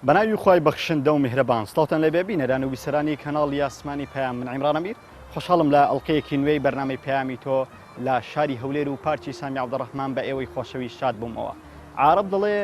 بەناوی خی بەخشندە و میهرەبان سڵاتان لەبێ بینەران و بیسەرانی کەناڵی ئاسمانی پەیام من عیمران ئەمیر خۆشحاڵم لە ئەڵقەیەکی نوێی بەرنامەی پەیامی تۆ لە شاری هەولێر و پارکی سامی عەبدوڕەحمان بە ئێوەی خۆشەوی شاد بوومەوە. عارەب دەڵێ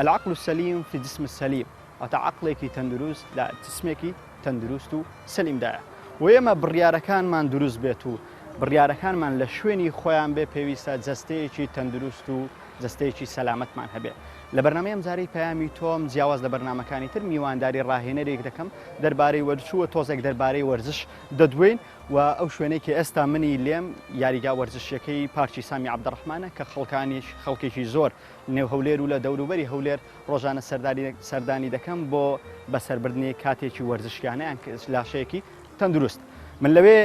العقل السەلیم في الجسم السەلیم، ئەتە عەقڵێکی تەندروست لە جسمێکی تەندروست و سەلیمدایە. و ئێمە بڕیارەکانمان دروست بێت و بڕیارەکانمان لە شوێنی خۆیان بێ پێویستە جەستەیەکی تەندروست و جەستەیەکی سەلامەتمان هەبێ. لە بەرنامەی ئەمجارەی پەیامی تۆم جیاواز لە بەرنامەکانی تر میوانداری ڕاهێنەرێک دەکەم دەربارەی وەرزش و تۆزێک دەربارەی وەرزش دەدوێن و ئەو شوێنێکی ئێستا منی لێم یاریگا وەرزشیەکەی پارکی سامی عەبدوڕەحمانە کە خەڵکێکی زۆر نێو هەولێر و لە دەوروبەری هەولێر ڕۆژانە سەردانی دەکەم بۆ بەسەربردنی کاتێکی وەرزشیانەیان لاشەیەکی تەندروست. من لەوێ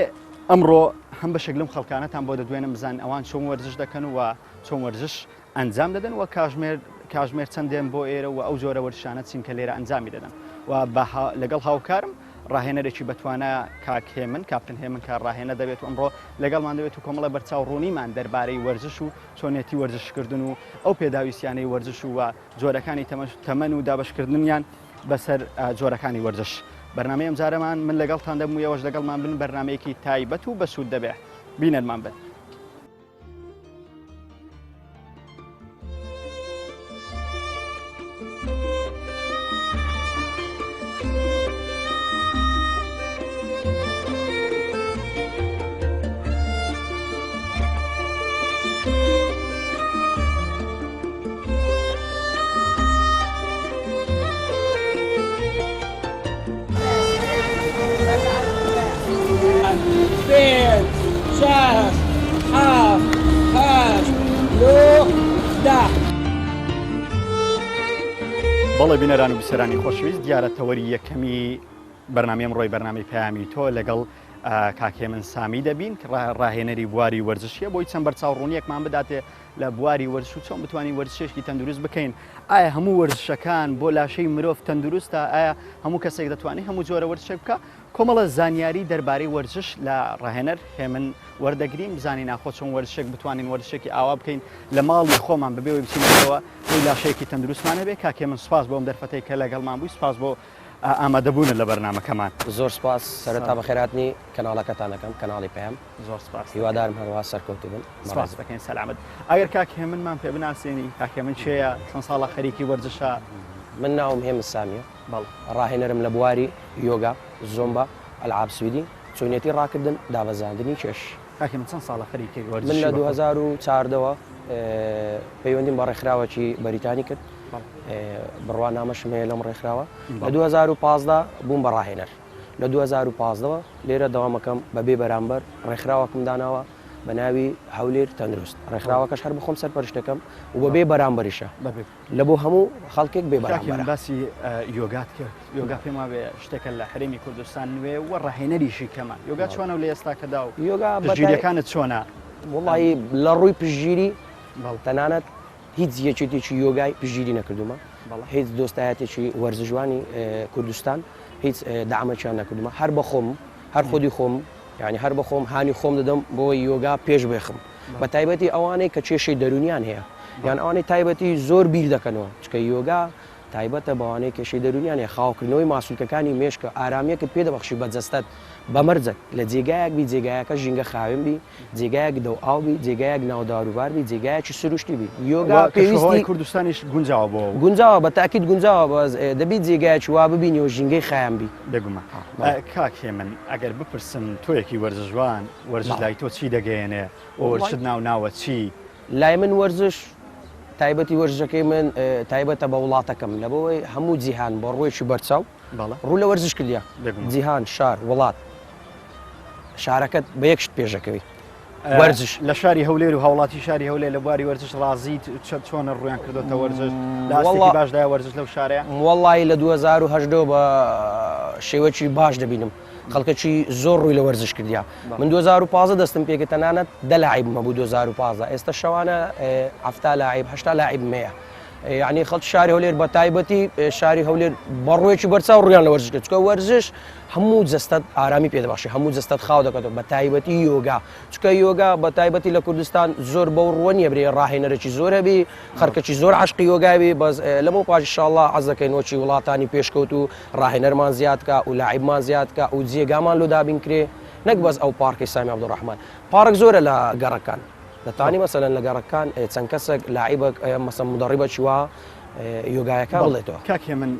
ئەمڕۆ هەم بەشێک لەم خەڵکانەتان بۆ دەدوێنم بزان ئەوان چۆن وەرزش دەکەن و چۆن وەرزش ئەنجام دەدەن و کاژمێر چەندێن بۆ ئێرە و ئەو جۆرە وەرزشانە چین کە لێرە ئەنجامی دەدەن و لەگەڵ هاوکارم ڕاهێنەرێکی بەتوانە کاک هێمن کاپتن هێمن کار ڕاهێنە دەبێت و ئەمڕۆ لەگەڵمان دەبێت و کۆمەڵە بەرچاو ڕوونیمان دەربارەی وەرزش و چۆنێتی وەرزشکردن و ئەو پێداویستیانەی وەرزش و جۆرەکانی تەمەن و دابشکردنیان بەسەر جۆرەکانی وەرزش. بەرنامەی ئەمجارەمان من لەگەڵتان دەبم و ئێوەش لەگەڵمان بن بەرنمەیەکی تایبەت و بەسوود دەبێ. بینەرمان بن. بەڵێ بینەران و بیسەرانی خۆشەویست دیارە تەوەری یەکەمی بەرنامەی ڕۆی بەرنامەی پەیامی تۆ لەگەڵ کاکێ من سامی دەبین کە ڕاهێنەری بواری وەرزشیە بۆی چەند بەرچاو ڕوونیەکمان بداتێ لە بواری وەرزش و چۆن بتوانین وەرزشێکی تەندروست بکەین. ئایا هەموو وەرزشەکان بۆ لاشەی مرۆڤ تەندروستە؟ ئایا هەموو کەسێک دەتوانێت هەموو جۆرە وەرزشێک بکە؟ کۆمەڵە زانیاری دەربارەی وەرزش لە ڕاهێنەر هێمن وەردەگرین بزانین ناخۆ چۆن وەرزشێک بتوانین وەرزشێکی ئاوا بکەین لە ماڵی خۆمان ببێەوەی بچینەوە بۆی لاشەیەکی تەندروستمانە بێ. کاکێ من سوپاس بۆم دەرفەتەی کە لەگەڵمان بووی، سوپاس بۆ ئامادەبوونە لە بەرنامەکەمان. زۆر سپاس سەرەتا بەخێراتنی کەناڵەکەتانەکەم کەناڵی پەیام. زۆر سپاس. هیوادارم هەروەها سەرکەوتوو بن. سپاس دەکەین سەلامەت. ئەگەر کاکێ منمان پێ بناسیێنی کاکێ من چێیە؟ چەند ساڵە خەریکی وەرزشە؟ من ناوم هێمن سامیە. بەڵێ. ڕاهێنەرم لە بواری یۆگا، زۆمبا، ئەلعاب سویدی، چۆنێتی ڕاکردن، دابەزاندنی چێش. کاکێ من چەند ساڵە خەریکی وەرزش؟ من لە 2004ەوە پەیوەندیم بە ڕێکخراوەکی بەریتانی کرد. بڕوان نامەشم هەیە لەم ڕێکخراوە. لە 2015 بووم بە ڕاهێنەر. لە 2015ەوە لێرە دەوامەکەم بەبێ بەرامبەر ڕێکخراوەکەم داناوە بە ناوی هەولێر تەندروست. ڕێکخراوەکەش هەر بخۆم سەرپەرشتەکەم و بەبێ بەرامبەریشە لە بۆ هەموو خەڵکێک بێ بەرامبەر. باسی یۆگات کرد. یۆگا پێما بێ شتێکە لە حرێمی کوردستان نوێ و ڕاهێنەریشی کەمە. یۆگا چۆنە و لە ئێستاکەدا و یۆگا پشتگیریەکانت چۆنە؟ وڵی لە ڕووی پشتگیری تەنانەت هیچ یەکێتێکی یۆگای پشتگیری نەکردومە، هیچ دۆستایەتێکی وەرزشوانی کوردستان هیچ دامەچیان نەکردومە. هەر بە خۆم، هەر خودی خۆم، یعنی هەر بە خۆم هانی خۆم دەدەم بۆ یۆگا پێش بێخم. بە تایبەتی ئەوانەی کە کێشەی دەرونیان هەیە، یان ئەوانەی تایبەتی زۆر بیر دەکەنەوە، چکە یۆگا تایبەتە بەوانەی کێشەی دەرونیان هەیە. خاوکردنەوەی ماسوولکەکانی مێشکە ئارامەکە پێدەبەخشی بە جەستەت بەمەرجەت لە جێگایەک بی، جێگایەکە ژینگە خاوێن بی، جێگایەک دەو ئاو بی، جێگایەک ناوداروبار بی، جێگایەکی سروشتی بی. یۆگا پێویستی کوردستانیش گونجاوە بۆ گونجاوە، بە تاکید گونجاوە، بەس دەبیت جێگایەکی وا ببینیەوە ژینگەی خایان بی. بێگومە. کاکێ من ئەگەر بپرسم تۆیەکی وەرزشوان، وەرزش لای تۆ چی دەگەیەنێ؟ وەرزشت ناوە چی؟ لای من وەرزش تایبەتی وەرزشەکەی من تایبەتە بە وڵاتەکەم لەبەوەی هەموو جیهان بە ڕۆیشی بەرچاو ڕوو لە وەرزش کردیا. جیهان، شار، وڵات، شارەکەت بە یەکشت پێشەکەوی وەرزش. لە شاری هەولێر و هاوڵاتی شاری هەولێر لە بواری وەرزش ڕازیت چۆنە ڕویان کردوتە وەرزش؟ لاستێکی باشدایە وەرزش لەو شارەیە؟ وەڵی لە 2010 بە شێوەکی باش دەبینم خەڵکەکی زۆر ڕووی لە وەرزش کردیا. من 2015 دەستم پێکە تەنانەت 10 لاعیب مەبوو 2015. ئێستا شەوانە 7 لاعیب 8 لاعیب مەیە. یعنی خەڵکی شاری هەولێر بە تایبەتی شاری هەولێر بەڕوویەکی بەرچاو ڕویان لە وەرزشکە چکە وەرزش هەموو جەستەت ئارامی پێدەباشی هەموو جەستەت خاو دەکەێتەوە بە تایبەتی یۆگا چکە یۆگا بە تایبەتی لە کوردستان زۆر بەو ڕوە نیە برێ ڕاهێنەرێکی زۆر هەبی خەرکەی زۆر عشقی یۆگاوی بەس لەمە پاش ئینشاءالله حەز دەکەین وەچی وڵاتانی پێشکەوت و ڕاهێنەرمان زیادکە و لاعیبمان زیادکە و جێگامان لۆ دابینکرێ نەک بەس ئەو پارکی سامی عەبدوڕەحمان پارک زۆرە لە گەڕەکان دەتوانی مەسەلەن لە گەڕەکان چەند کەسێک لاعیبە مەسەڵەن مدەڕیبەکی وا یۆگایەکە بڵێتەوە کاکێ من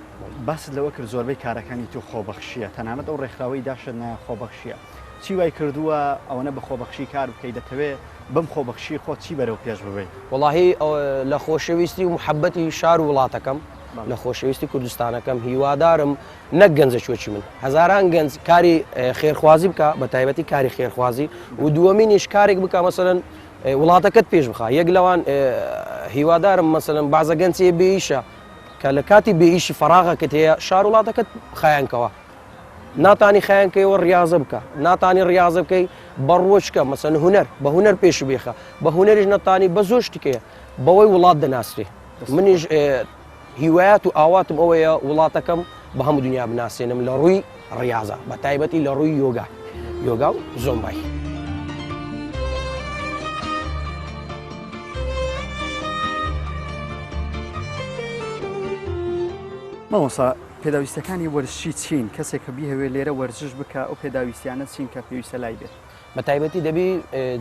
باس لەوە کرد زۆربەی کارەکانی تو خۆبەخشیە تەنانەت ئەو ڕێکخراوەی داشتە خۆبەخشیە چی وای کردووە ئەوەنە بە خۆبەخشی کار بکەی دەتەوێت بەم خۆبەخشی خۆ چی بەرەو پێش ببێت وەڵاهی لە خۆشەویستی و محەبەتی شار و وڵاتەکەم لە خۆشەویستی کوردستانەکەم هیوادارم نەک گەنجە چۆچی من هەزاران گەنج کاری خێرخوازی بکە بە تایبەتی کاری خێرخوازی و دووەمینیش کارێک بکە مەسەلەن وڵاتەکەت پێش بخە یەک لەوان هیوادارم مەسەلەن بازە گەنجێ بێئیشە کە لە کاتی بێئیشی فەراغەکەت هەیە شار وڵاتەکەت خایانکەوە ناتانی خایانکەیەوە ڕاضە بکە ناتانی ڕاضە بکەی بەڕۆچکە مەسەن هوەر بە هوەر پێش بێخە بە هوەریش نەتانی بە زۆر شتێکەیە بەوەی وڵات دەناسرێ منیش هیوایەت و ئاواتم ئەوەیە وڵاتەکەم بە هەموو دنیا بناسێنم لە ڕووی ڕاضە بە تایبەتی لە ڕووی یۆگا و زۆمبای مامۆستا پێداویستەکانی وەرزشی چین کەسێک کە بیهەوێ لێرە وەرزش بکە ئەو پێداویستیانە چین کە پێویستە لای بێت بە تایبەتی دەبی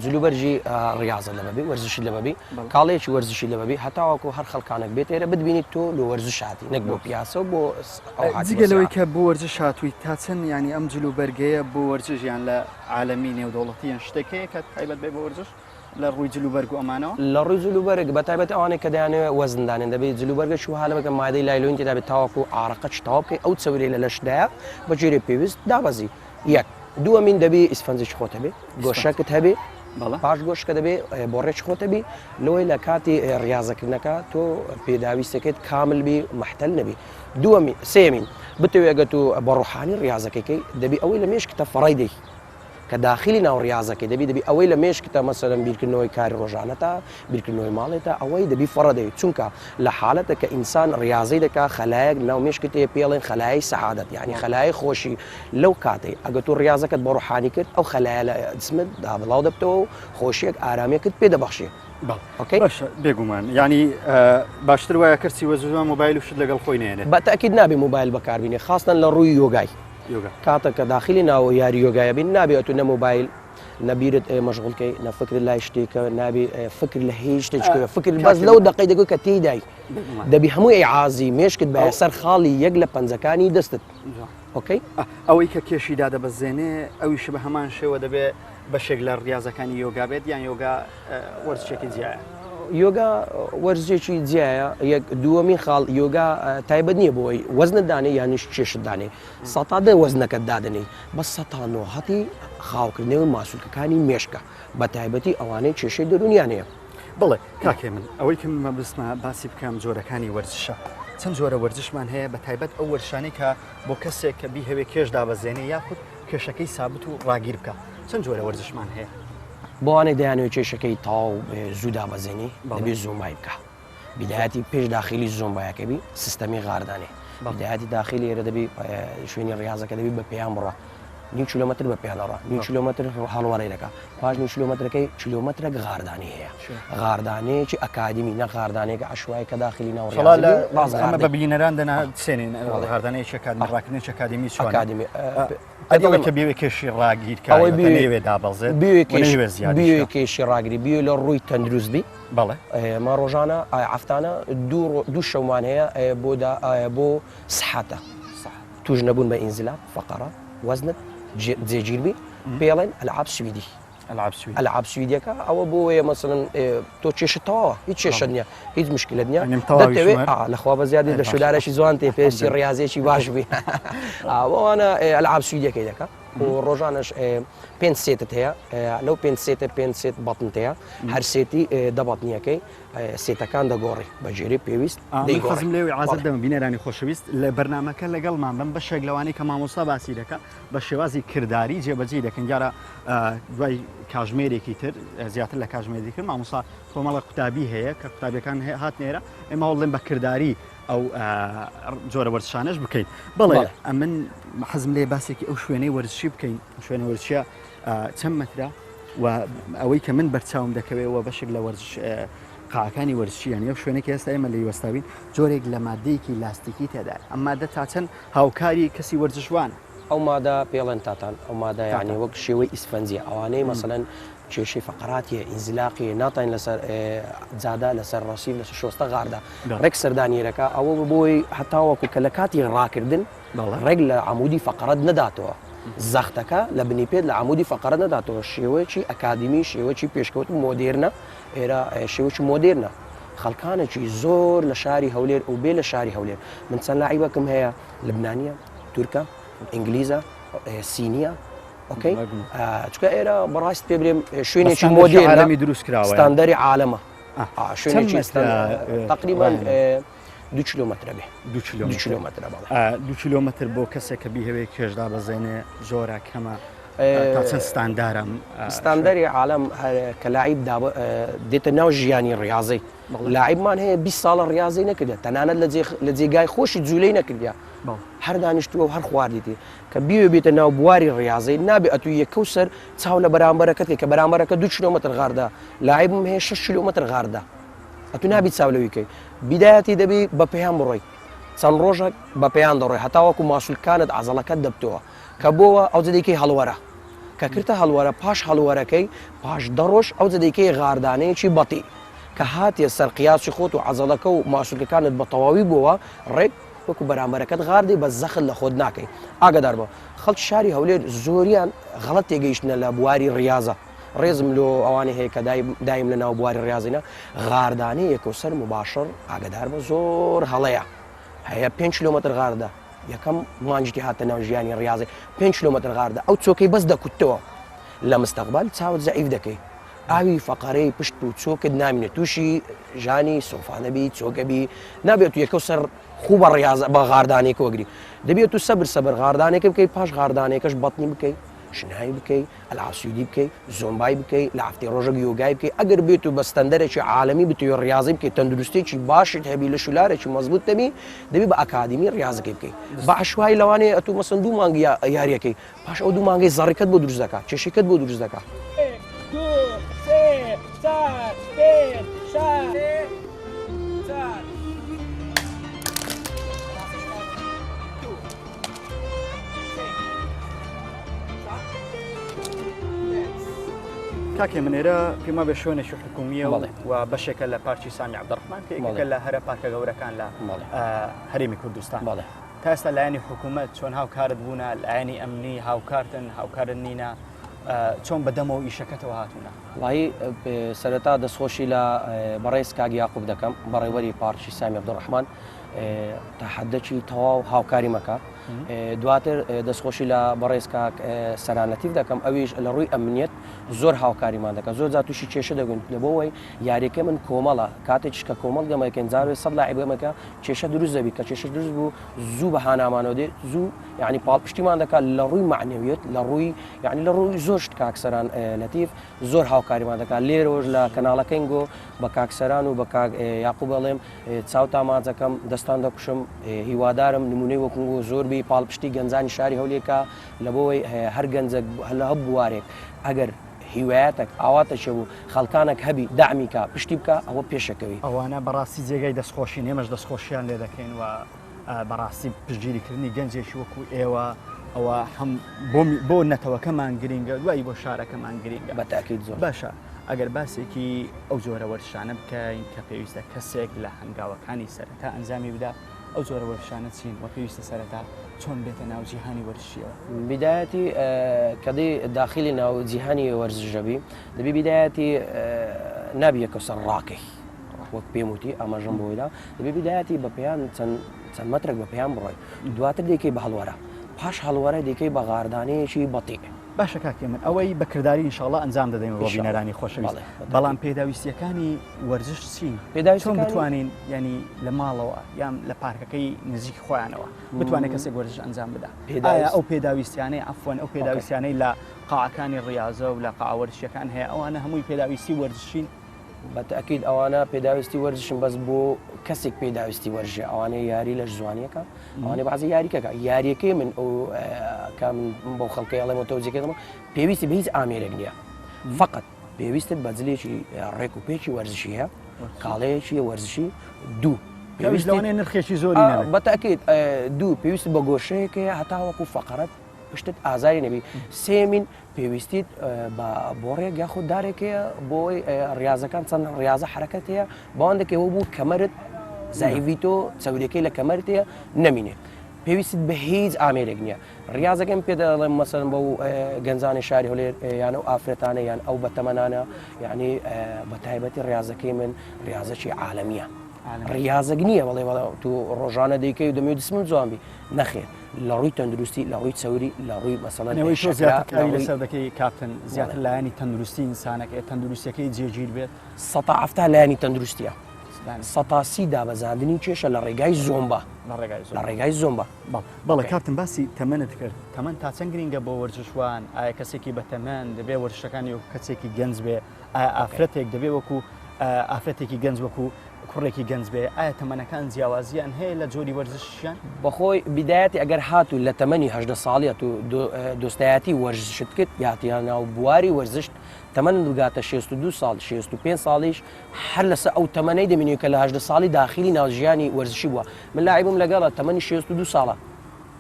جلوبەرژی ڕاضە لە بەبی وەرزشی لە بەبی کاڵەیەکی وەرزشی لە بەبی هەتاوەکو هەر خەڵکانێک بێت ئێرە بتبینیت تۆ لە وەرزش هاتی نەک بۆ پیاسە و بۆ جگەلەوەی کە بۆ وەرزش هاتووی تا چەند ینی ئەم جلوبەرگەیە بۆ وەرزشیان لە عالەمی نێودەوڵەتیان شتێکەیە کە تایبەت بێ بۆ وەرزش لە ڕووی جلوبەرگ و ئەمانەوە لە ڕووی جلوبەرگ بە تایبەت ئەوانەیە کە دەیانەوێت وەزندانێن دەبێت جلوبەرگەش و هەڵە بکە مادەی لایلۆین تێدا بێت تاوەکو ئاڕەقەت تاوا بکەی ئەو چەورەی لە لەشدایە بە جێرە پێویست دابەزی یەک دووەمین دەبێ ئیسفەنجێکی خۆت هەبێ گۆشەکەت هەبێ پاش گۆشکە دەبێ بۆ ڕێک خۆت هەبی لەوەی لە کاتی ڕاضەکردنەکە تۆ پێداویستەکەت کامل بی مەحتەل نەبی دووەمی سێمین بتەوێگەت و بە ڕوحانی ڕاضەکەی دەبی ئەوەی لە مێشکتە فەڕای دەی کە داخلی ناو ڕاضەکەی دەبی ئەوەی لە مێشکتە مەسەلەن بیرکردنەوەی کاری ڕۆژانەتە بیرکردنەوەی ماڵێتە ئەوەی دەبی فەڕەدەی چونکە لە حالەتە کە ئینسان ڕاضەی دەکا خەلایەک ناو مێشکت هەیە پێڵێن خەلای سەعادەت یعنی خەلای خۆشی لەو کاتەی ئەگە تۆ ڕاضەکەت بە ڕوحانی کرد ئەو خەلایە لە جسمت دابڵاو دەبتەوە و خۆشیەک ئارامەکەت پێ دەبەخشێ باشە بێگومان ینی باشتر وایە کەسی وەزوان مۆبایل و شت لەگەڵ خۆی نێنێت بە تاکید نابێ مۆبایل بەکاربینێ خاستن لە ڕووی یۆگای کاتە کە داخلی ناوە یاری یۆگایە بین نابێت تو نە مۆبایل نەبیرت مەشغوڵکەی نەفکر لای شتێکە نابێ فکر لە هیچ شتێکە فکر بەس لەو دقەی دەگوت کە تێدای دەبی هەموو ئیعازی مێشکت بە سەر خاڵی یەک لە پەنجەکانی دەستت ئۆکەی ئەوەی کە کێشی دادەبەزێنێ ئەویش بە هەمان شێوە دەبێت بەشێک لە ڕاضەکانی یۆگا بێت یان یۆگا وەرزشێکی جیایە یۆگا وەرزێکی جیایە یەک دووەمی خاڵ یۆگا تایبەت نییە بۆی وەزنت دانێ یانیش چێشت دانێ سەتادە وەزنەکەت دادنەی بە سەتانۆهەتی خاوکردنەوەی ماسوولکەکانی مێشکە بە تایبەتی ئەوانەی کێشەی دەرونیانەیە بڵێ کاکێ من ئەوەی کە مەبستمە باسی بکەم جۆرەکانی وەرزشە چەند جۆرە وەرزشمان هەیە بە تایبەت ئەو وەرشانەی کە بۆ کەسێک کە بیهەوێ کێش دابەزێنێ یاخود کێشەکەی سابت و ڕاگیر بکە چەند جۆرە وەرزشمان هەیە بۆوانێک دەیانەوێت کێشەکەی تاو زوو دابەزێنی دەبێت زۆمبای بکە بیدایەتی پێش داخلی زۆمبایەکەبی سیستەمی غاردانێ بدایەتی داخلی ئێرە دەبی شوێنی ڕاضەکە دەبی بە پێیان بڕە نیم کیلۆمەتر بە پێیانەڕە نیم کیلۆمەتر هەڵوەڕێ دەکە پاش نیم کیلۆمەترەکەی کیلۆمەترێک غاردانی هەیە غاردانەیەکی ئەکادمی نە غاردانێک عشوایی کە داخلی ناو ئەمە بە بینەران دەناسێنین غاردانەیەکی ڕاکردنێکی ئەکادمی ئەکادمی ئەوەی کە بێوێ کێشی ڕاگیرکەوەی بێوێ دابەڵزێت بێوێ کێشی ڕاگری بێ لە ڕووی تەندروستبی بەڵێ ما ڕۆژانە ئافتانە دوو شەومان هەیە بۆ سەحاتە توش نەبوون بە ئینزلا فەقەرە وەزنت جێگیربی پێڵێن ئەلعاب سویدی ئەلعاب سویدیەکە ئەوە بۆیە مەسەڵەن تۆ کێشتەوە هیچ کێشە نییە هیچ مشکلت نییە دەتەوێت لەخوا بە زیادی لە شولارەشی زوان تێ پێستی ڕاضێکی باش بی ئەوانە ئەلعاب سویدیەکەی دەکە و ڕۆژانش 5 سێتت هەیە لەو 5 سێتە 5 سێت بەتنت هەیە هەر سێتی دەبەتنیەکەی سێتەکان دەگۆڕی بەجێری پێویست خەزم لێوی ئازاد دەم بینەرانی خۆشەویست لە بەرنمەکە لەگەڵمان بم بەشێک لەوانەی کە مامۆستا باسی دەکە بە شێوازی کردداری جێبەجێ دەکەن جارە دوای کاژمێرێکی تر زیاتر لە کاژمێری کرد مامۆستا کۆمەڵە قوتابی هەیە کە قوتابیەکان هات نێرە ئێمە هەوڵێن بە کردداری ئەو جۆرە وەرزشانەش بکەین بەڵێ من حەزم لێ باسێکی ئەو شوێنەی وەرزشی بکەین شوێنە وەرزشیە چەند مەترە و ئەوەی کە من بەرچاوم دەکەوێتەوە بەشێک لە وەرزش قاعەکانی وەرزشیان یە شوێنێکی ئێستا ئێمە لە وەستاوین جۆرێک لە مادەیەکی لاستیکی تێدا ئەم مادە تا چەند هاوکاری کەسی وەرزشوانە ئەو مادە پێڵێن تاتان ئەو مادە یعنی وەک شێوەی ئیسفەنجیە ئەوانەی مەسەلەن کێشەی فقراتیە ئینزلاقی ناتین لەسەر جادا لەسەر ڕەسیف لەسەر شۆستە غاردا ڕێک سەردانیێرەکە ئەوە بۆی هەتاوەکو کە لە کاتی ڕاکردن ڕێک لە عمودی فقرات نەداتەوە زەختەکە لە بنیپێت لە عمودی فقرات نەداتەوە شێوەیەکی ئەکادمی شێوەی پێشکەوت مۆدێرنە ئێرە شێوەی مۆدێرنە خەڵکانێکی زۆر لە شاری هەولێر و بێ لە شاری هەولێر من چەند لاعیبەکەم هەیە لبنانیە تورکە ئینگلیزە سینیە اوكي چکە ئێرە بەڕاست پێ بڵێم شوێنێکی مۆدێرنی دروست کراوە ستاندەری عالەمە شوێنێکی تقریبا 2 کیلۆمەترە بێ 2 کیلۆمەترە 2 کیلۆمەتر بۆ کەسێک کە بیهەوێ کێشدا بەزێنێ زۆرە کەمە تا چەند ستاندارم ستاندەری عالەم کە لاعیب دێتە ناو ژیانی ڕاضی لاعیبمان هەیە 20 ساڵە ڕاضی نەکردە تەنانەت لە جێگای خۆشی جوولەی نەکردیا هەر دانیشتووە و هەر خواردیتی کە بیوێ بێتە ناو بواری ڕاضی نابێ ئەتو یەکە سەر چاو لە بەرامبەرەکەت کە بەرامبەرەکە 2 کیلۆمەتر غاردا لاعیبم هەیە 6 کیلۆمەتر غاردا ئەتو نابی چاولەویکەی بیدایەتی دەبی بە پێیان بڕۆی چەند ڕۆژێک بە پێیان دەڕۆی هەتاوەکو ماسوولکانت عەزەڵەکەت دەبتەوە کە بۆوە ئەو جدەیکەی هەڵوەرە کە کردە هەڵوەرە پاش هەڵوەرەکەی پاش دەڕۆژ ئەو جدەیکەی غاردانەیەکی بەتی کە هاتیە سەر قیاسی خۆت و عەزەڵەکە و ماسوولەکانت بە تەواوی بووە ڕێک وەکو بەرامبەرەکەت غاردی بە زەخت لە خۆت ناکەی ئاگدار بە خەڵک شاری هەولێر زۆریان غەڵەت تێگەیشتنە لە بواری ڕاضە ڕێزم لۆ ئەوانەی هەیە کە دایم لە ناو بواری ڕاضینە غاردانی یەکەوسەر مباشر ئاگدار بە زۆر هەڵەیە هەیە 5 کیلۆمەتر غاردا یەکەم مانجی هاتە ناو ژیانی ڕاضی 5 کیلۆمەتر غاردا ئەو چۆکەی بەس دەکوتەوە لە مستەقبل چاوت زەعیف دەکەی ئاوی فەقەرەی پشت و چۆکت نامێنێت تووشی ژانی سۆفانەبی چۆکەبی نابێت و یەکە سەر خوب بە ڕاضە بە غاردانێکە وەگری دەبێت و سەبر غاردانێکە بکەیت پاش غاردانێکەش بەتنی بکەیت شنایی بکەیت ئەلعاسوودی بکەیت زۆمبای بکەیت لە هەفتەی ڕۆژێک یۆگای بکەیت ئەگەر بێت و بە ستەندەرێکی عالەمی بتوی ڕاضی بکەیت تەندروستێکی باشت هەبی لە شولارێکی مەزبوط دەبی دەبی بە ئەکادمی ڕاضەکەی بکەیت بە عشوایی لەوانەیە ئەتو مەسەن 2 مانگی یاریەکەی پاش ئەو 2 مانگی زەڕیکەت بۆ دروست دەکات کێشەکەت بۆ دروست دەکات کاکێ منێرە پێما بە شوێنێکی حکومیە و بەشێکە لە پارکی سامی عەبدوڕەحمان کە لە هەرە پارکە گەورەکان لە هەرێمی کوردستان تا ئێستا لایەنی حکوومەت چۆن هاوکارت بوونە لایەنی ئەمنی هاوکارتن هاوکارن نینە چۆن بەدەمەوە ئیشەکەتەوە هاتوونە وڵی سەرەتا دەستخۆشی لە بەڕێز کاک یاقوب دەکەم بەڕێوەری پارکی سامی عەبدوڕەحمان تا حەدەکی تەواو هاوکاری مەکە دواتر دەستخۆشی لە بەڕێز کاک سەرانەتیف دەکەم ئەویش لە ڕووی ئەمنیەت زۆر هاوکاریمان دەکەن زۆر جا تووشی کێشە دەگوین لەبەوەی یاریەکە من کۆمەڵە کاتێکش کە کۆمەڵ گەمەکەن جاروێ سەد لاعیبەمەکە کێشە دروست دەبی کە کێشە دروست بوو زوو بە هانامانەوە دێ زوو یعنی پاڵپشتیمان دەکات لە ڕووی معنەویەت لە ڕووی یعنی لە ڕووی زۆر شت کاکسەران لەتیف زۆر هاوکاریمان دەکات لێرەوەش لە کەناڵەکەین گۆ بە کاکسەران و بە کاک یاقوب بەڵێم چاوتا ماجەکەم دەستان دەکوشم هیوادارم نمونەی وەکو زۆربی پاڵپشتی گەنجانی شاری هەولێرکە لەبەوەی هەر گەنجەک لە هەب بوارێک ئەگەر هیوایەتێک ئاواتە شەبوو خەڵکانێک هەبی داعمیکە پشتی بکە ئەوە پێشەکەوی ئەوانە بەڕاستی جێگەی دەستخۆشی نێمەش دەستخۆشییان لێ دەکەین و بەڕاستی پشتگیریکردنی گەنجێکی وەکو ئێوە ئەوە هەم بۆ نەتەوەکەمان گرینگە دوایی بۆ شارەکەمان گرینگە بەتاکید زۆر باشە ئەگەر باسێکی ئەو جۆرە وەرشانە بکەین کە پێویستە کەسێک لە هەنگاوەکانی سەرەتا ئەنجامی بدا ئەو جۆرە وەرشانە چین وە پێویستە سەرەتا چۆن بێتە ناو جیهانی وەرزشیەوە بدایەتی کەدەی داخلی ناو جیهانی وەرزشەبی دەبی بدایەتی نابیەکە سەر ڕاکەی وەک پێم وتی ئەمەژەم بۆیدا دەبی بدایەتی بە پێیان چەند مەترێک بە پێیان بڕۆی دواتر دێکی بە هەڵوەرە پاش هەڵوەرە دەکەی بە غاردانەیەکی بەتیع باشە کاکێ من ئەوەی بەکردداری انشاءڵە ئەنجام دەدەین بۆ ئینشاءڵڵا. بینەرانی خۆشەویست بەڵێ. بەڵام پێداویستیەکانی وەرزش چین پێداویستیەکانی- چۆن بتوانین ینی لە ماڵەوە یان لە پارکەکەی نزیک خۆیانەوە بتوانێت کەسێک وەرزش ئەنجام بدا ئایا ئەو پێداویستیانەی ئەفۆن ئەو پێداویستیانەی لە قاعەکانی ڕاضە و لە قاوەرشیەکان هەیە ئەوانە هەمووی پێداویستی وەرزشین بەتەکیید ئەوانە پێداویستی وەرزشن بەس بۆ کەسێک پێداویستی وەرژێ ئەوانەیە یاری لە ژوانیەکە ئەوانێ بەعزی یاریکەکە یاریەکەی من ئەو کام بۆ خەڵکی ئەڵێمە تۆزیەکەمە پێویستی بە هیچ ئامێرێک نییە فقط پێویستت بەجلێکی ڕێک و پێکی وەرزشی هەیە کاڵەیەکی وەرزشی دوو پێویستوانێ نرخێکی زۆری نەبێت بەتەکیید دوو پێویست بە گۆشەیەکەیە هەتاوەکو فەقەرەت پشتت ئازاری نەبی سێمین پێویستیت بە بۆ ڕێک یاخود دارێکەیە بۆی ڕاضەکان چەند ڕاضە حرەکەت هەیە بەوەندێکەوە بوو کەمەرت زایڤیتۆ چەورەکەی لە کەمەرت هەیە نەمینێ پێویست بە هیچ ئامێرێک نییە ڕاضەکەم پێ دەڵێم مەسەن بەو گەنجانی شاری هەولێر یان ئەو ئافرەتانە یان ئەو بەتەمەنانە یعنی بە تایبەتی ڕاضەکەی من ڕاضەکی عالەمیە ڕاضەک نییە بەڵێ تو ڕۆژانە دەیکەی و دەمێ دسمم جوانبی نەخێر لە ڕووی تەندروستی لە ڕووی چەوری لە ڕووی مەسەڵەنەوەی لەسەر دەکەی کاپتن زیاتر لایانی تەندروستی ئینسانەکە تەندروستیەکەی جێگیر بێت ١ لایانی تەندروستیە ١ دابەزاندنی کێشە لە ڕێگای زۆمبە لە ڕێگای زۆمبە بەڵێ کاپتن باسی تەمەنت کرد تەمەەن تا چەند گرینگە بۆ وەرزشوان ئایا کەسێکی بە تەمەەن دەبێ وەرشەکانی و کەسێکی گەنج بێ ئایا ئافرەتێک دەبێ وەکو ئافرەتێکی گەنج وەکو کوڕێکی گەنج بێ ئایا تەمەنەکان جیاوازیان هەیە لە جۆری وەرزشیان بەخۆی بیدایەتی ئەگەر هاتوو لە تەمەنی 18 ساڵیە و دۆستایەتی وەرزشت کرد یاتیان ناو بواری وەرزشت تەمەن دوگاتە 62 ساڵ 65 ساڵیش هەر لەسەر ئەو تەمەنەی دەمێنێت کە لە 18 ساڵی داخلی ناوژیانی وەرزشی بووە من لاعیبم لەگەڵە تەمەنی 62 ساڵە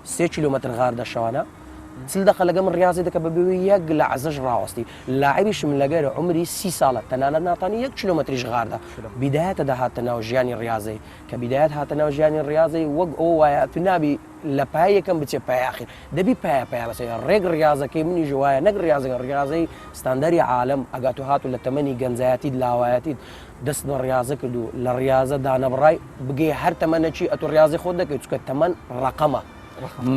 3 کیلومتر غاردە شەوانە چل دەخە لەگەم ڕاضی دەکە بەبێ یەک لە عزەش ڕاوەستی لاعیبیشم لەگەر عمری 30 ساڵە تەنانەت ناتانی 1 کیلومتریش غاردە بیدایەتە داهاتە ناو ژیانی ڕاضی کە بیدایەت هاتە ناو ژیانی ڕاضی وەک ئەو وایە تو نابی لە پای یەکەم بچێ پایاخیر دەبی پایە بەسێ ڕێک ڕاضەکەی منی ژوایە نەک ڕاضەی ستاندەری عالم ئەگات و هاتو لە تەمەنی گەنجایەتیت لاوایەتیت دەست بە ڕاضە کردو لە ڕاضە دانەبڕای بگێ هەر تەمەنەچی ئەتو ڕاضی خۆت دەکەیت چکە تەمەن ڕقەمە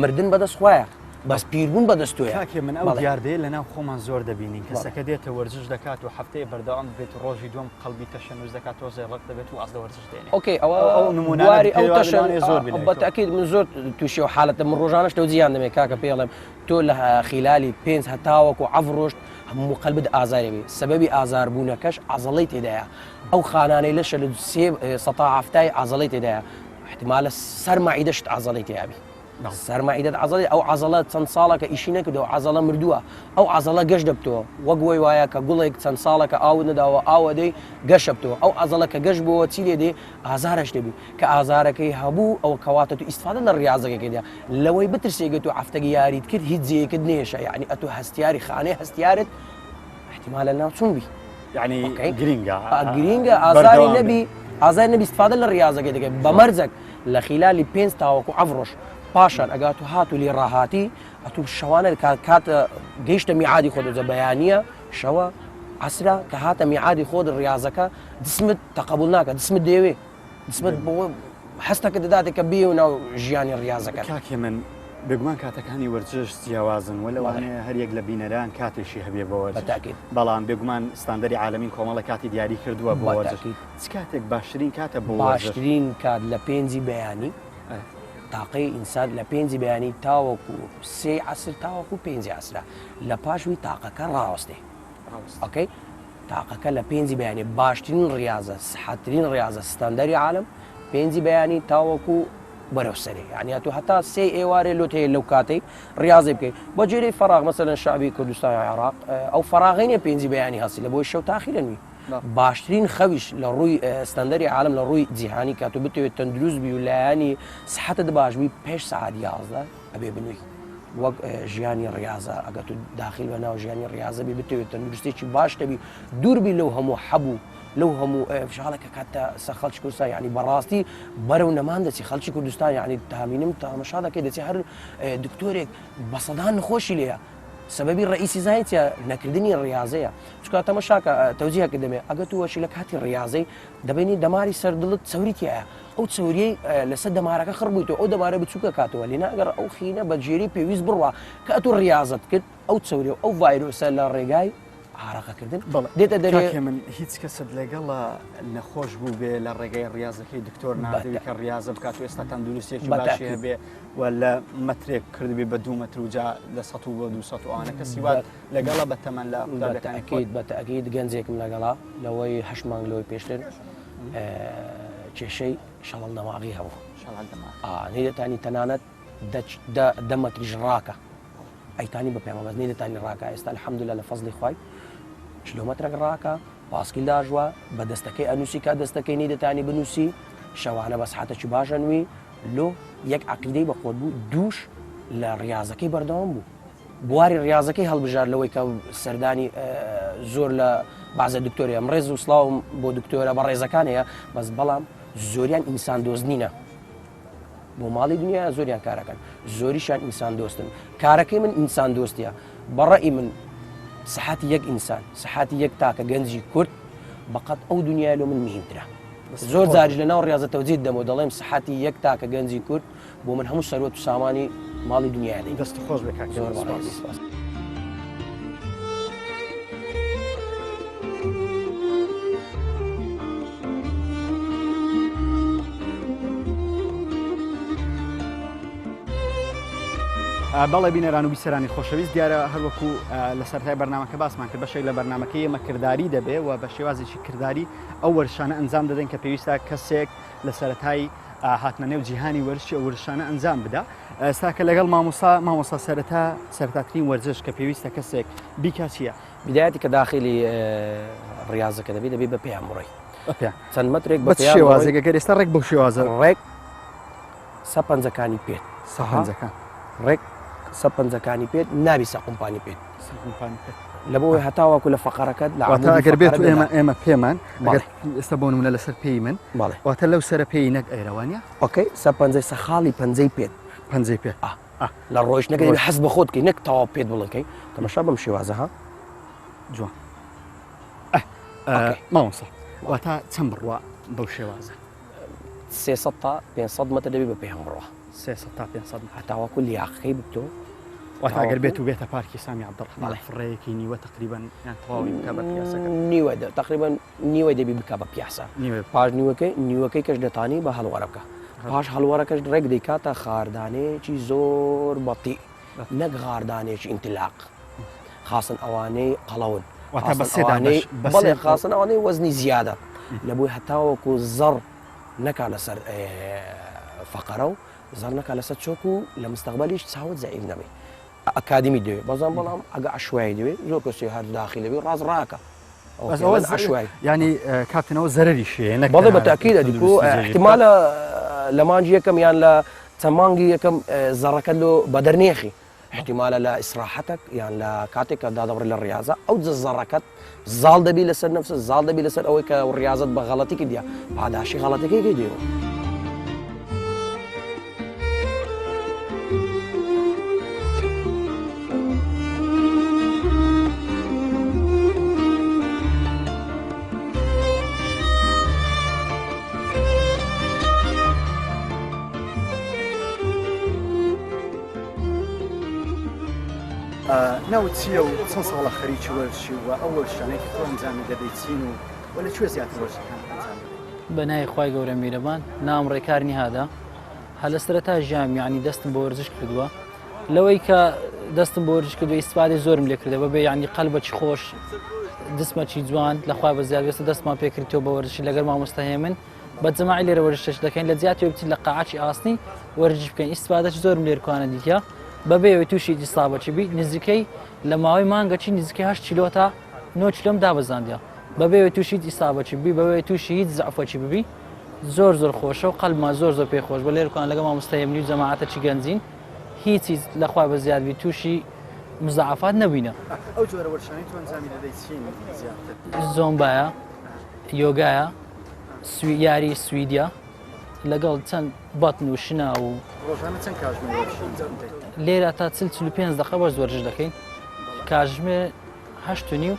مردن بەدەست خوایە بەس پیربوون بەدەستوێ کاکێ من ئەو دیاردەیە لە ناو خۆمان زۆر دەبینین کەسەکە دێتە وەرزش دەکات و هەفتەیە بەردەوام بێت ڕۆژی دوم قەڵبی تەشەنووز دەکات تۆزێ ڕق دەبێت و ئەزدە وەرزش دێنێ ئۆکێ ئەو نموناری ئەو تەشەنووز زۆر بەتەکید من زۆر تووشی و حالەتە من ڕۆژانەش تۆ جیان دەمێ کاکە پێڵێم تۆ لە خلالی 5 هەتاوەکو عەڤڕۆشت هەموو قەلبت ئازاری بێ سەبەبی ئازاربوونەکەش عەزەڵەی تێدایە ئەو خانانەی لەشە لە 170 عەزەڵەی تێدایە احتیمالە سەر مەعیدەشت عەزەڵەی تێیابی سەرمەعیدەت عەزەڵی ئەو عەزەڵە چەند ساڵەکە ئیشی نەکردەوە عەزەڵە مردووە ئەو عەزەڵە گەشت دەبتەوە وەک وەی وایە کە گوڵێک چەند ساڵەکە ئاو نەداوە ئاوە دەی گەشت دەبتەوە ئەو عەزەڵە کە گەشت بووە چی لێ دێ ئازارش دەبی کە ئازارەکەی هەبوو ئەو کەواتە تو ئیسفادە لە ڕاضەکەکەدا لەوەی بترسێگەت و عەفتەگی یاریت کرد هیچ جێیەکت نێشە یعنی ئەتو هەستیاری خانەی هەستیارت احتیمالە ناوچوون بی یعنی گرینگە ئازاری نەبی ئازار نەبی ئیسفادە لە ڕاضەکەی دەکەیت بەمەرجەک لە خلالی 5 تاوەکو عەڤڕۆژ پاشان ئەگات و هاتو لێ ڕاهاتی ئەتو شەوانە کاتە گەیشتە میعادی خۆت دەجە بەیانیە شەوە عەسرە کە هاتە میعادی خۆت ڕاضەکە دسمت تەقەبوڵ ناکە دسمت دەیەوێ دسمت بۆ هەستەکە دەداتێک کە بێ و ناو ژیانی ڕاضەکە کاکێ من بێگومان کاتەکانی وەرزش جیاوازن وەلەوانەیە هەریەک لە بینەران کاتێکی هەبێ بە وەرزش بەڵام بێگومان ستاندەری عالەمین کۆمەڵە کاتی دیاری کردووە بۆ وەرزش چ کاتێک باشترین کاتە بۆ باشترین کات لە پێنجی بەیانی تاقی ئینسان لە پێنجی بەیانی تاوەکو 3 عەسر تاوەکو 5 عەسرە لە پاشوی تاقەکە ڕاوەستێ ئۆکەی تاقەکە لە پێنجی بەیانی باشترین ڕاضە سەحەتترین ڕاضە ستاندەری عالم پێنجی بەیانی تاوەکو بەرەو سەرێ یعنی تو هەتا 3 ئێوارێ لۆت هەیە لەو کاتەی ڕاضی بکەیت بە جێرەی فەراغ مەسەلەن شعبی کوردستانی عێراق ئەو فەراغینە پێنجی بەیانی هەستی لە بۆی شەو تاخیرە نوی باشترین خەویش لە ڕووی ستاندەری عالم لە ڕووی جیهانی کاتو بتوێت تەندروست بی و لایانی سەحەتت باشبووی پێش سەعات 11 ئەبێ بنووی وەک ژیانی ڕاضە ئەگە تو داخل بە ناو ژیانی ڕاضە بی بتوێت تەندروستێکی باش دەبی دووربی لەو هەموو حەبوو لەو هەموو فشالێکە کاتە سە خەڵکی کوردستان یعنی بەڕاستی بەرەو نەمان دەچی خەڵکی کوردستان یعنی تامینم تامەشا دەکەی دەچی هەر دکتۆرێک بە سەدان نەخۆشی لێیە سببی ڕئیسی زانیتە نەکردنی ڕاضەیە چکە تەمەشاکە تەوجیهەکە دەمێ ئەگە تو وەشی لە کاتی ڕاضەی دەبێنی دەماری سەردڵت چاوریتیایە ئەو چاوریەی لەسەر دەمارەکە خڕبوویتەوە ئەو دەمارە بچووکە کاتەوە لێنا ئەگەر ئەو خینە بەجێری پێویست بڕوە کە ئەتو ڕاضت کرد ئەو چاوری ئەو ڤایرۆسە لە ڕێگای عراقەکردن دێتە دەرێ من هیچ کەسب لەگەڵە نەخۆش بوو بێ لە ڕێگەی ڕاضەکەی دکتۆر نادەوێت کە ڕاضە بکات و ئێستا تەندروستێکی باشی هەبێ و لە مەترێک کردبێ بە 2 مەتر و جا لە 100 بۆ 200 ئەوانە کەسی وات لەگەڵە بە تەمەن لە بەتەکید بەتەکید گەنجێکم لەگەڵا لەوەی 8 مانگ لەوەی پێشتر کێشەی شەڵەڵ دەماغی هەبوو نێدەتانی تەنانەت 10 مەتریش ڕاکە ئەیتانی بە پێمەبەست نێدەتانی ڕاکە ئێستا الحەمدولillah لە فەزلی خوای کیلۆمەترێک ڕاکە پاسکیل داژوە بە دەستەکەی ئەنووسی کا دەستەکەی نێدەتانی بنووسی شەوانە بە ساعتێکی باشە نووی لۆ یەک عقیدەی بەخۆت بوو دووش لە ڕاضەکەی بەردەوام بوو بواری ڕاضەکەی هەڵبژار لەوەی کە سەردانی زۆر لە بازە دکتۆری ئەم ڕێز و سڵاوم بۆ دکتۆرە بە ڕێزەکان هەیە بەس بەڵام زۆریان ئینسان دۆزنینە بۆ ماڵی دنیا زۆریان کارەکەن زۆریشان ئینسان دۆستن کارەکەی من ئینسان دۆستیە بەڕێی من سەحاتی یەک ئینسان سەحاتی یەک تاکە گەنجی کورد بەقەت ئەو دنیای لۆ من مهمترە زۆر جاریش لەناو ڕاضە تەوجید دەمەوە دەڵێم سەحاتی یەک تاکە گەنجی کورد بۆ من هەموو سەروەت و سامانی ماڵی دنیای دەست خۆش بێ زۆر بەڵێ بینەران و بیسەرانی خۆشەویست دیارە هەروەکو لە سەرای بەرنامەکە باسمان کرد بەشێک لە بەرنامەکە ئێمە کردداری دەبێ و بە شێوازێکی کردداری ئەو وەرشانە ئەنجام دەدەن کە پێویستە کەسێک لە سەرەتای هاتنەنێو جیهانی وەرشی ئەو وەرشانە ئەنجام بدە ئێستاکە لەگەڵ مامۆستا سەرتاترین وەرزش کە پێویستە کەسێک بیکا چییە؟ بدایەتی کە داخلی ڕاضەکە دەبێت دەبێت بە پێیان بڕی چەند مەترێک بە شێوازێک گەر ئێستا ڕێک بەو شێوازە ڕێک سەپەنجەکانی پێت سەحەنجەکان ڕێک سەپەنجەکانی پێت نابی سەقمپانی پێت لە بۆی هەتاوەکو لە فەقەرەکەت ئەگەر بێت ئێمە پێمان ئێستا بۆ نمونە لەسەر پێی من واتە لەو سەر پێی نەک ئەیرەوانە ئۆکەی سەپەنجەی سەخاڵی پەنجەی پێت پەنجەی پێ لە ڕۆژنەکەی حەز بە خۆتکەی نەک تەواو پێت بڵەکەی تەماشا بەم شێوازە ها جوان مامۆستا واتە چەند بڕوە بەو شێوازە 300 تا 500 مەتر دەبێت بە پێیان بڕوە 300 تا 500 هەتاوەکو لیاقەکەی بتۆ وەتاگەر بێت و بێتە پارکی سامی عەبدوڵڕەحمان فڕەیەکی نیوە تقریبا تەواوی بکە بە پیاسەکە نیوە تقریبا نیوەی دەبی بکە بە پیاسە پاش نیوەکەی کەش دەتانی بە هەڵوەرە بکە پاش هەڵوەرەکەش ڕێک دەیکاتە خاردانەیەکی زۆر بەڵتی نەک خاردانێکی ئینتیلاق خاصن ئەوانەی قەڵەون بەڵێ خاصن ئەوانەی وەزنی زیادە لە بۆی هەتاوەکو زەڕ نەکا لەسەر فەقەرە و زەڕ نەکا لەسەر چۆک و لە مستەقبەلیش چاوت زەعیف نەبێ ئەکادمی دەوێت بەڵام ئەگە عشوایی دەوێت زۆر کەسی هەر داخی لەبێ ڕاز ڕاکە عشوایی ینی کاتنەوە زەرری شێ بەڵێ بەتاکید ئەدیکو احتیمالە لە مانجی یەکەم یان لە چەمانگی یەکەم زەڕەکەت لۆ بەدەرنێخی احتیمالە لە ئیسراحەتێک یان لە کاتێککە دادەڕێت لە ڕاضە ئەو زەڕەکەت زاڵ دەبی لەسەر نەفس زاڵ دەبی لەسەر ئەوەی کە ڕاضت بە غەڵەتی کردیا پاداشی غەڵەتەکەی دێەوە ناوت چییە و چەند ساڵە خەریکی وەرشی و ئەو وەرشانەی کە تۆ ئەنجامی دەدەیت چین و لە کوێ زیاتر وەرشەکان ئەنجام بە نای خوای گەورە میرەبان نام ڕێکارنی هادا هە لە سەرەتا ژیام یعنی دەستم بۆ وەرزش کردووە لەوەی کە دەستم بۆ وەرزش کردو ئیسفادەی زۆرم لێ کردەوە بەبێ یعنی قەلبەکی خۆش دسمەکی جوان لەخوا بە زیاد وێستە دەستمان پێکردەوە بە وەرزشی لەگەر مامۆستای من بە جەماعی لێرە وەرزش دەکەین لە زیاتر بچین لە قاعاتی ئاسنی وەرزش بکەین ئیسفادەش زۆرم لێرکوانە دیکە بەبێەوەی تووشی ئیسابەتی بی نزیکەی لە ماوەی مانگەچی نزیکەی 8 کیلۆ تا 9 کیلۆم دابەزاندیا بەبێەوەی تووشی ئیسابەتی بی بەبێ تووشی هیچ زعفەتی ببی زۆر خۆشە و قەلبمان زۆر پێخۆش بە لێرکوان لەگە مامۆستای منی و جەماعەتەکی گەنجین هیچی لەخوا بە زیادبی تووشی مزعفات نەبینە ئەو جۆرە وەرشانەی تۆ ئەنجامی دەدەیت چین زیاتر زۆمبایە یۆگایە یاری سویدیا لەگەڵ چەند بەتن و شنا و ڕۆژانە چەند کاتژمێر وەرشی ئەنجام دەیت لێرە تا 45 دقیقە بەش وەرزش دەکەین کاتژمێر 8:30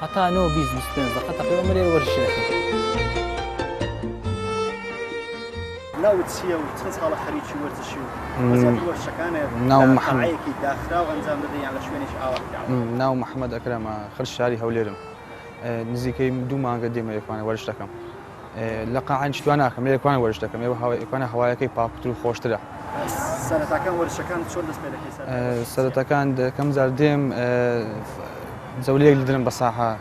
هەتا 9:25 دقه تقریبا ئەمە لێرە وەرزشی دەکەین. ناوت چییە و چەند ساڵە خەریکی وەرزشی و وەرزشەکانە ناو محەممەد تاعەیەکی داخرا و ئەنجام دەدەین یان لە شوێنێکی ئاوا ناو محەممەد ئەکرەمە خرج شاری هەولێرم نزیکەی 2 مانگە دێمە یەکوانە وەرش دەکەم لە قاعان شتوان ناکەم لە یەکوانە وەرش دەکەم یەکوانە هەوایەکەی پاکوتر و خۆشترە. سەرەتاکان وەرزشەکان چۆن دەست پێ دەکەی؟ سەرەتاکان کەم جار دێم جەولەیەک لەدرم بە ساحە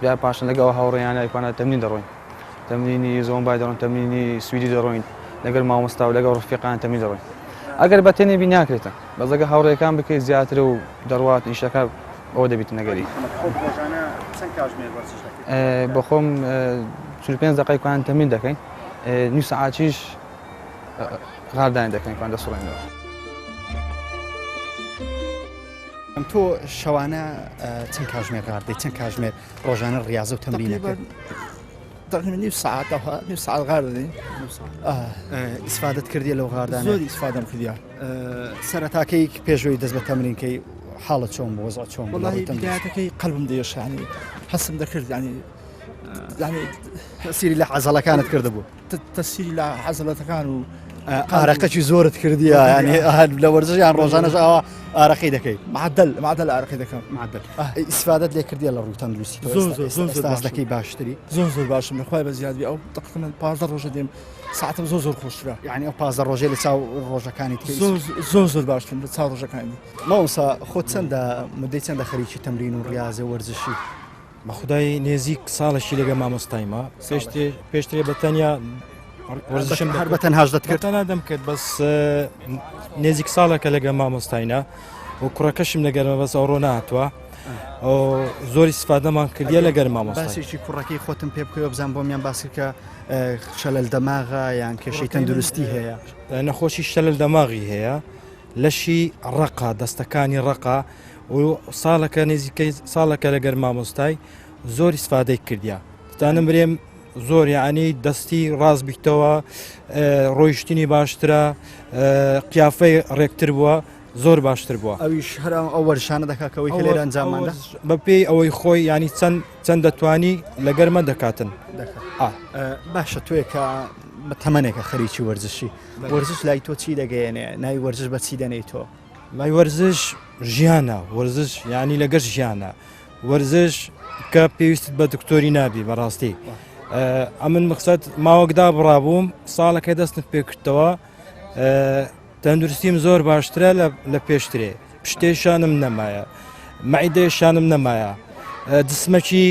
یا پاشن لەگەڵ هاوڕێیانە یەکوانە تەمرین دەڕۆین تەمرینی زۆمبای دەڕۆین تەمرینی سویدی دەڕۆین لەگەڵ مامۆستا و لەگەڵ ڕفیقان تەمرین دەڕۆین ئەگەر بە تێنێبی ناکرێتە بەزەگە هاوڕێیەکان بکەیت زیاتر و دەڕوات ئیشەکە ئەوە دەبیت نەگەری. بە خۆم 45 دقیقان تەمرین دەکەین نیو سەعاتیش غاردانی دەکەین کوان دەسوڕێنەوە. تۆ شەوانە چەند کاتژمێر غاردەی چەند کاتژمێر ڕۆژانە ڕاضە و تەمرینەکە؟ تقريبا نيف ساعة نيف ساعة غاردني ئیسفادت کردی لەو غاردانە؟ زۆر ئیسفادەم کردیا. سەرەتاکەی پێشەوەی دەست بە تەمرینکەی حاڵت چۆن بوو وەزع چۆن بوو؟ والله بدايتەکەی قەلبم دێش يعني حەسم دەکرد يعني تەسیری لە عەزەڵەکانت کردبوو؟ تەسیری لە عەزەڵەتەکان و ئارەقەکی زۆرت کردیە ینی لە وەرزشیان ڕۆژانەش ئەوە ئارەقەی دەکەی؟ معدل ئارەقی دەکەم. معدل ئیسفادت لێ کردیە لە ڕووی تەندروستی ئێستا دەکەی باشتری؟ زۆر باشم لەخوای بە زیادبی ئەو تقریبا 15 ڕۆژە دێم ساعتم زۆر خۆشترە یعنی ئەو 15 ڕۆژێ لە چاو ڕۆژەکانی زۆر باشترم لە چاو ڕۆژەکانی. ماوەسا خۆت چەندە مدەی چەندە خەریکی تەمرین و ڕاضە وەرزشی؟ بە خودای نێزیک ساڵەشی لەگە مامۆستایمە پێشترێ بە تەنیا وەرزشم هەر بە تەنهاش دەکرد تەنها دەمکرد بەس نێزیک ساڵەکە لەگە مامۆستاینە و کوڕەکەشم لەگەرمە بەس ئەوڕۆ نهاتووە زۆری سفادەمان کردیە لەگەر مامۆستا. باسێکی کوڕەکەی خۆتم پێ بکەوە بزان بۆمیان باسی کە شەلل دەماغە یان کێشەی تەندروستی هەیە؟ نەخۆشی شەلل دەماغی هەیە لەشی ڕقا دەستەکانی ڕقا و ساڵەکە نێزیکەی ساڵەکە لەگەر مامۆستای زۆری سفادەی کردیا دانم برێم زۆر یعنی دەستی ڕاست بیتەوە ڕۆیشتنی باشترە قیافەی ڕێکتر بووە زۆر باشتر بووە. ئەویش هەر ئەو وەرشانە دەکاکەوەی کە لێرە ئەنجامماندا بە پێی ئەوەی خۆی ینی چەند دەتوانی لەگەرمە دەکاتن. باشە توێ کە بە تەمەنێکە خەریکی وەرزشی وەرزش لای تۆ چی دەگەیەنێ ناوی وەرزش بە چی دەنێی تۆ؟ مای وەرزش ژیانە وەرزش ینی لەگەر ژیانە وەرزش کە پێویستت بە دکتۆری نابی بەڕاستی. ئەمن مقصد ماوەکدا بڕابووم ساڵەکەی دەستت پێکردەوە تەندروستیم زۆر باشترە لە پێشترێ پشتێشانم نەمایە مەعیدەیەشانم نەمایە جسمەکی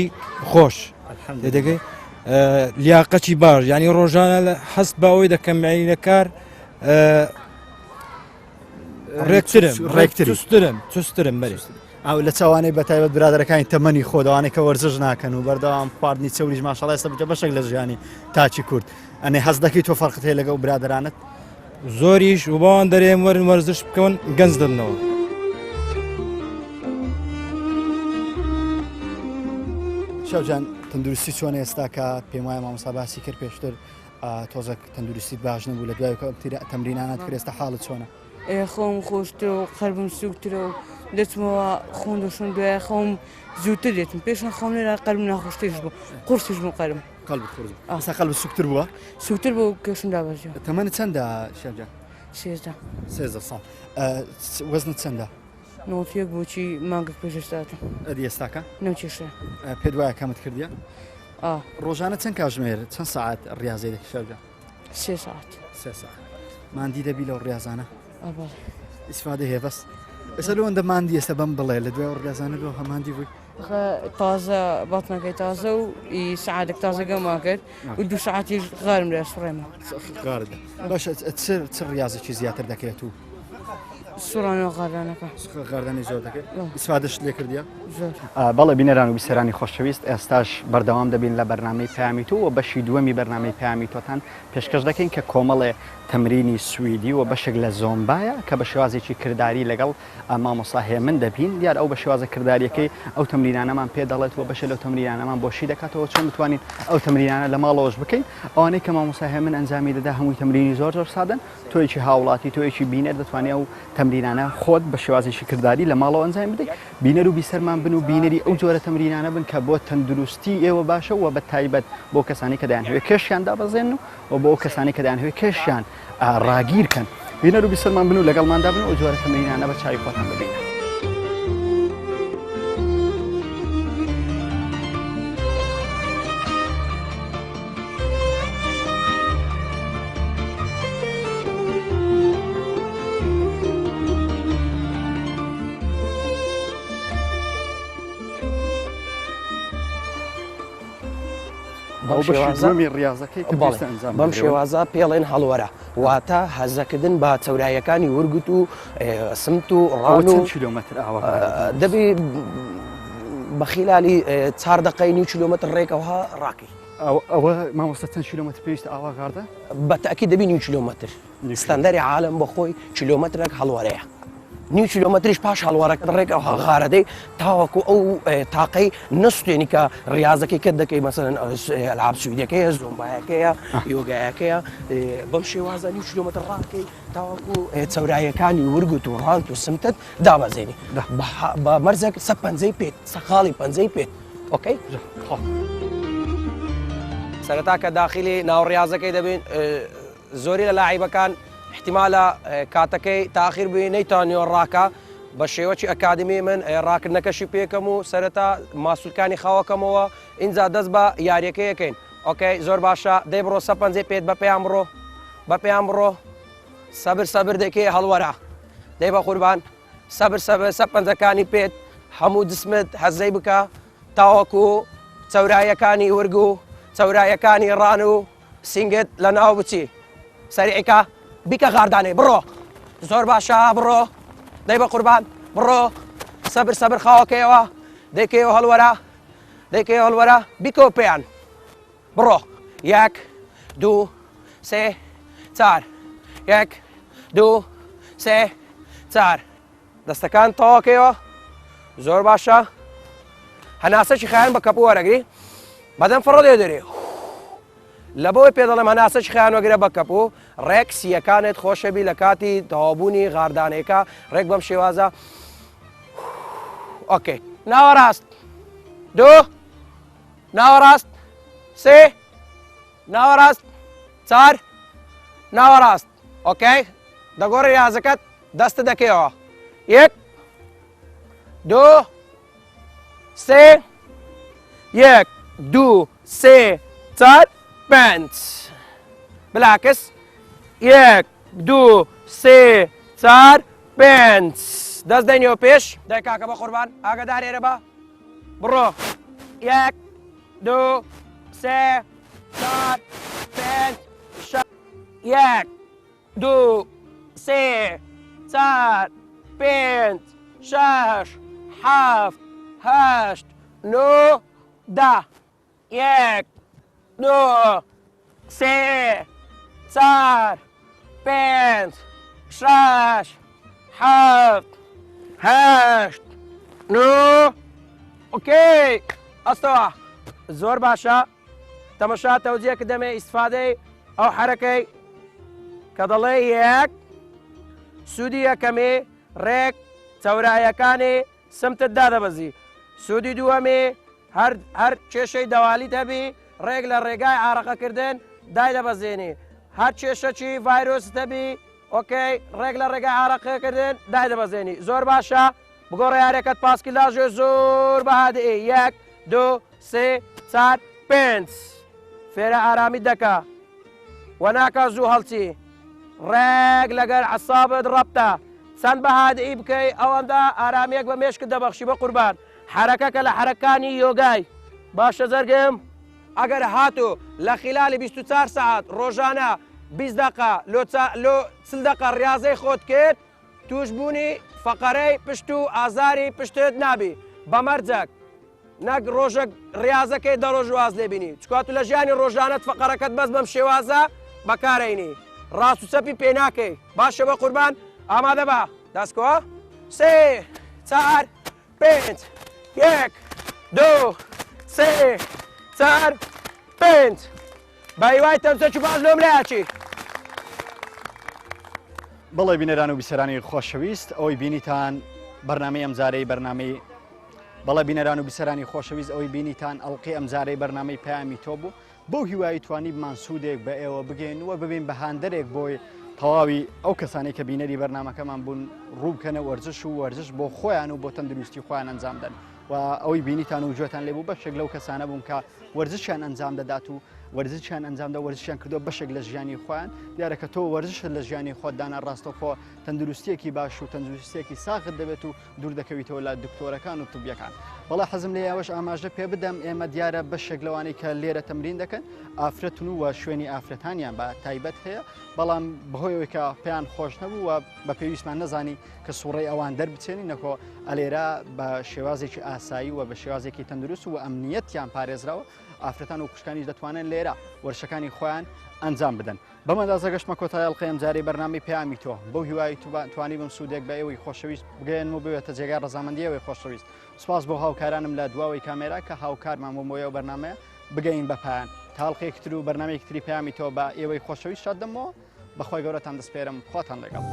خۆش دەگەی لیاقەتی باش ینی ڕۆژانە هەست بە ئەوەی دەکەم معینە کار ڕێکترم چسترم بەری ئەو لە چاوانەی بەتایبەت برادەکانی تەمەنی خۆداوانێک کە وەرزش ناکەن و بەردەوام خواردنی چەوریش ماشەڵای ئێستا بجە بەشێک لە ژیانی تاچی کورد ئەنێ هەست دەکەی تۆ فەرقت هەیە لەگەڵ برادرانت؟ زۆریش و باوان دەرێم وەرن وەرزش بکەون گەنج دەبنەوە. شەوجان تەندروستی چۆنە ئێستا کە پێم وایە مامۆستا باسی کرد پێشتر تۆزە تەندروستیت باش نەبوو لە دوای تەمرینانت کرد ئێستا حاڵت چۆنە؟ خۆم خۆشترە و قەلبم سوکترە و دەچمەوە خۆم دەشم دوای خۆم زووتر دێتم پێشان خۆم لێرە قەلبم ناخۆشتێش بوو قورسش بوو قەلبم ئەستا قەلب سوکتر بووە؟ سوکتر بوو کێشم دابەزیەوە. تەمەنت چەندە شەوجان؟ 13 ساڵ. وەزنت چەندە؟ 91 بۆچی مانگێک پێش ئێستاتم. ئەدی ئێستاکە؟ نەوچێشە. پێت وایە کامت کردیە؟ ڕۆژانە چەند کاتژمێر چەند ساعات ڕاضەی دەکەی شەوجان؟ 3 ساعت. 3 ساعت. ماندی دەبی لەو ڕاضانە؟ ئەبەڵێ. ئیسفادە هەیە بەس؟ ئێستا لەوەندە ماندی ئێستا بەم بڵێ لە دوای ڕاضانە بۆ هەماندی بووی؟ تازە باتنەکەی تازە و سعادێک تازەگەما کرد و 2 ساعتیش غارم لێ سڕێمە. باشە چ ڕاضێکی زیاتر دەکەێت و؟ سوڕانەوە غاردانەکە. غاردانی زۆر دەکەیت؟ ئیسفادەشت لێ کردیە؟ زۆر. بەڵێ بینەران و بیسەرانی خۆشەویست ئێستاش بەردەوام دەبین لە بەرنامەی پەیامی تۆ و بەشی دووەمی بەرنامەی پەیامی تۆتان پێشکەش دەکەین کە کۆمەڵێ تەمرینی سویدی و بەشێک لە زۆمبایە کە بە شێوازێکی کردداری لەگەڵ مامۆستا هەیە من دەبین دیار ئەو بە شێوازە کردداریەکەی ئەو تەمرینانەمان پێ دەڵێت و بەشە لەو تەمرینانەمان بۆشی دەکاتەوە چۆن بتوانین ئەو تەمرینانە لە ماڵەوەش بکەین ئەوانەی کە مامۆستا هەیە من ئەنجامی دەدا هەمووی تەمرینی زۆر سادەن تۆیکی هاوڵاتی تۆیکی بینێت دەتوانێت ئەو تەمرینانە خۆت بە شێوازی کردداری لە ماڵەوە ئەنجام بدەیت بینەر و بیسەرمان بن و بینەری ئەو جۆرە تەمرینانە بن کە بۆ تەندروستی ئێوە باشە و بە تایبەت بۆ کەسانی کە دەیانهوێت کێشیان دابەزێن و بۆ کەسانی کە دەیانهوێت کێشیان ڕاگیرکەن بینەر و بیسەرمان بن و لەگەڵماندا بن و جۆرە تەمرینانە بە چاوی خۆتان ببینە. بەم شێوازە پێڵێن هەڵوەرە واتە هەزەکردن بە چەورایەکانی ورگوت و سمت و ڕاو کیلومتر دەبێ بە خیلالی 4 دقەی 9 کیلومتر ڕێکەوە ڕاکی ئەوە مامۆستا چەند کیلومتر پێویستە ئاواگاردە بەتەکی دەبی 9 کیلومتر ستاندەری عالم بەخۆی کیلومترێک هەڵوەرەیە 9 کیلومتریش پاش هەڵوەرەکە ڕێکەوە غاردەی تاوەکو ئەو تاقەی نستێنی کە ڕاضەکەی کرد دەکەی مەسەن ئەلعاب سویدەکەیە زۆمبایەکەیە یۆگایەکەیە بەم شێوازە 9 کیلومتر ڕاکەی تاوەکو چەورایەکانی ورگوت و ڕانت و سمتت دابەزێنی بە مەرزێک 150 پێت سەخاڵی 50 پێت ئۆکەی سەرەتا کە داخلی ناوڕاضەکەی دەبین زۆری لە لاعیبەکان احتیمالە کاتەکەی تاخیر بووی نەیتوانیوە ڕاکە بە شێوەی ئەکادمی من ڕاکردنەکەشی پێکەم و سەرەتا ماسوولکانی خاوەکەمەوە اینجا دەست بە یاریەکەیەکەین ئۆکەی زۆر باشە دەی بڕۆ 150 پێت بە پێیان بڕۆ بە پێیان بڕۆ سەبر دەکەی هەڵوەرە دەی بە قوربان سەبر 150ەکانی پێت هەموو جسمت هەزەی بکە تاوەکو چەورایەکانی ورگ و چەورایەکانی ڕان و سینگت لە ناو بچی سەریعیکە بیکە غاردانێ بڕۆ زۆر باشە بڕۆ دەی بە قوربان بڕۆ سەبر خاوەکەیەوە دەیکەوە هەڵوەرە بیکەوە پێیان بڕۆ 1 2 3 4 1 2 3 4 دەستەکان تەواوەکەیەوە زۆر باشە هەناسەی خایان بە کەپوو وەرەگری بەدەم فڕۆ دێدەرێ لە بۆی پێ دەڵێم هەناسەی خایان وەگرە بە کەپوو ڕێک سیەکانت خۆشەبی لە کاتی تەوابوونی غاردانەکە ڕێک بەم شێوازە ئۆکەی ناوەڕاست 2 ناوەڕاست 3 ناوەڕاست 4 ناوەڕاست ئۆکەی دەگۆڕی ریاضەکەت دەستە دەکەیەوە 1 2 3 1 2 3 4 5 بالعكس 1 2 3 4 5 دەست دەینەوە پێش دای کاکە بە قوربان ئاگادارێرە بە بڕۆ 1 2 3 4 5 6 1 2 3 4 5 6 7 8 9 10 1 2 3 4 5 6 7 8 9 اوكي استوى زۆر باشە تەمەشا تەوجیهکە دەمێ ئیسفادەی ئەو حرەکەی کە دەڵێ 1 سوودی یەکەمێ ڕێک چەورایەکانی سمتت دادەبەزی سوودی دووەمێ هەر کێشەی دەوالیت هەبی ڕێک لە ڕێگای ئارەقەکردن دای دەبەزێنی هەر کێشەکی ڤایرۆس دەبی ئۆکەی ڕێک لە ڕێگای ئارەقەکردن دای دەبەزێنی زۆر باشە بگۆڕە یارێکت پاسکیلاژێ زۆر بەهادئێ 1 2 3 4 5 فێرە ئارامی دەکە وەناکە زوو هەڵچی ڕێک لەگەر عەسابت ڕەبتە چەند بەهادئی بکەی ئەوەندە ئارامێک بە مێشکت دەبەخشی بە قوربان حرەکەکە لە حرەکانی یۆگای باشە زەرگم ئەگەر هاتوو لە خلالی 24 ساعت ڕۆژانە 20 دقە لۆ 40 دقە ڕاضەی خۆت کرد توشبوونی فەقەرەی پشت و ئازاری پشتت نابی بەمەرجەک نەک ڕۆژێک ڕاضەکەی دە ڕۆژ واز لێبینی چکات و لە ژیانی ڕۆژانەت فەقەرەکەت بەس بەم شێوازە بەکارێنی ڕاست و سەپی پێ ناکەی باشە بە قوربان ئامادە بە دەستکەوە 3 4 5 1 2 3 4 5 بە هیوای تەمسەکی باش لۆم لایەکی بەڵێ بینەران و بیسەرانی خۆشەویست ئەوەی بینیتان بەرنامەی ئەمجارەی بەرنامەی بەڵێ بینەران و بیسەرانی خۆشەویست ئەوەی بینیتان ئەڵقی ئەمجارەی بەرنامەی پەیامی تۆ بوو بۆ هیوایی توانی بمان سوودێک بە ئێوە بگەین وە ببین بە هاندەرێک بۆی تەواوی ئەو کەسانی کە بینەری بەرنمەکەمان بوون ڕووبکەنە وەرزش و وەرزش بۆ خۆیان و بۆ تەندروستی خۆیان ئەنجامدەن و ئەوەی بینیتان و گوێتان لێبوو بەشێک لەو کەسانە بوون کە وەرزشیان ئەنجام دەدات و وەرزشیان ئەنجامدا وەرزشیان کردو بەشێک لە ژیانی خۆیان دیارە کە تۆ وەرزش لە ژیانی خۆتدانا ڕاستەخۆ تەندروستیەکی باش و تەندروستیەکی ساغت دەبێت و دوور دەکەویتەوە لە دکتۆرەکان و طبیەکان بەڵام حەزم لێ ئەوەش ئاماژە پێ بدەم ئێمە دیارە بەشێک لەوانەی کە لێرە تەمرین دەکەن ئافرەتن و شوێنی ئافرەتانیان بە تایبەت هەیە بەڵام بەهۆیەوەی کە پێیان خۆش نەبوو و بە پێویستمان نەزانی کە سوڕی ئەوان دەربچێنی نەکۆ ئەلێرە بە شێوازێکی ئاسایی و بە شێوازێکی تەندروست و ئەمنیەتیان پارێزراوە ئافرەتان و کوشکانیش دەتوانن لێرە وەرشەکانی خۆیان ئەنجام بدەن بەمەندازە گەشتمە کۆتای ئەڵقەی ئەمجارەی بەرنامەی پەیامی تۆ بەو هیوای توانی بم سوودێک بە ئێوەی خۆشەویست بگەێن و بوێتە جێگای ڕەزامەندیەوەی خۆشەویست سوپاس بۆ هاوکارانم لە دواوەی کامێرا کە هاوکارمان بۆ مۆیە و بەرنامەیە بگەین بە پایان تاڵقەیەکتر و بەرنامەیەکتری پەیامی تۆ بە ئێوەی خۆشەویست شاد دەمەوە بەخوای گەورەتان دەسپێرم خۆتان لەگەڵ